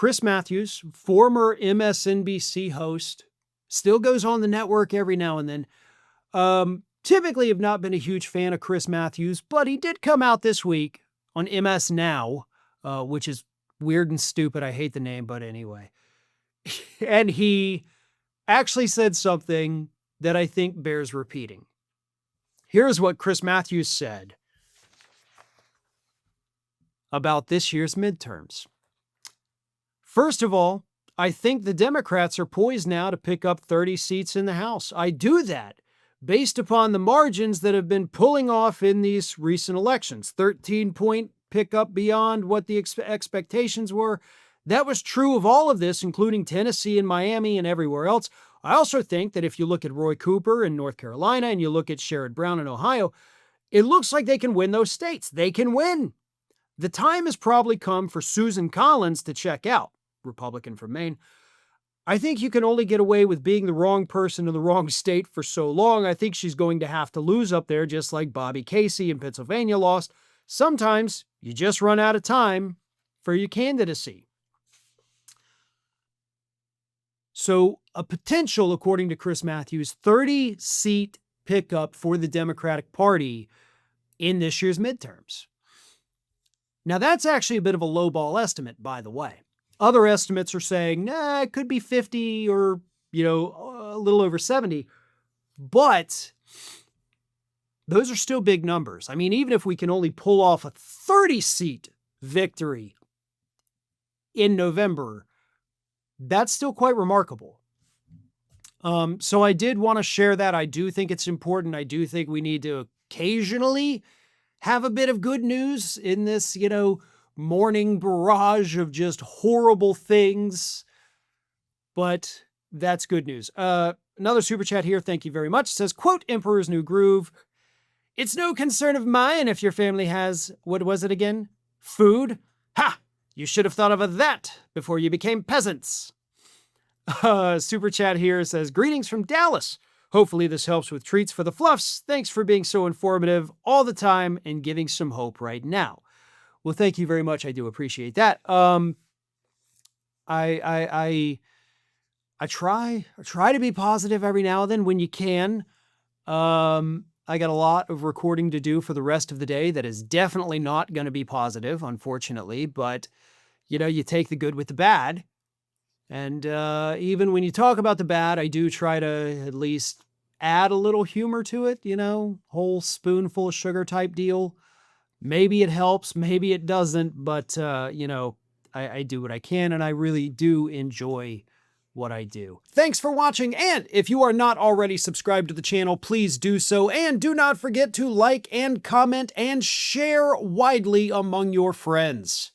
Chris Matthews, former MSNBC host, still goes on the network every now and then. Typically have not been a huge fan of Chris Matthews, but he did come out this week on MS Now, which is weird and stupid. I hate the name, but anyway. And he actually said something that I think bears repeating. Here's what Chris Matthews said about this year's midterms. First of all, I think the Democrats are poised now to pick up 30 seats in the House. I do that based upon the margins that have been pulling off in these recent elections. 13-point pickup beyond what the expectations were. That was true of all of this, including Tennessee and Miami and everywhere else. I also think that if you look at Roy Cooper in North Carolina and you look at Sherrod Brown in Ohio, it looks like they can win those states. They can win. The time has probably come for Susan Collins to check out, Republican from Maine. I think you can only get away with being the wrong person in the wrong state for so long. I think she's going to have to lose up there just like Bobby Casey in Pennsylvania lost. Sometimes you just run out of time for your candidacy. So a potential, according to Chris Matthews, 30-seat pickup for the Democratic Party in this year's midterms. Now, that's actually a bit of a lowball estimate, by the way. Other estimates are saying, it could be 50 or, a little over 70. But those are still big numbers. I mean, even if we can only pull off a 30-seat victory in November, that's still quite remarkable. So I did want to share that. I do think it's important. I do think we need to occasionally have a bit of good news in this, morning barrage of just horrible things. But that's good news. Another super chat here. Thank you very much. It says, quote, Emperor's New Groove. It's no concern of mine if your family has, what was it again? Food? Ha! You should have thought of that before you became peasants. Super chat here says, greetings from Dallas. Hopefully this helps with treats for the fluffs. Thanks for being so informative all the time and giving some hope right now. Well, thank you very much. I do appreciate that. I try to be positive every now and then when you can. I got a lot of recording to do for the rest of the day that is definitely not going to be positive, unfortunately, but you take the good with the bad. And even when you talk about the bad, I do try to at least add a little humor to it, whole spoonful of sugar type deal. Maybe it helps, maybe it doesn't, but, I do what I can, and I really do enjoy what I do. Thanks for watching, and if you are not already subscribed to the channel, please do so, and do not forget to like and comment and share widely among your friends.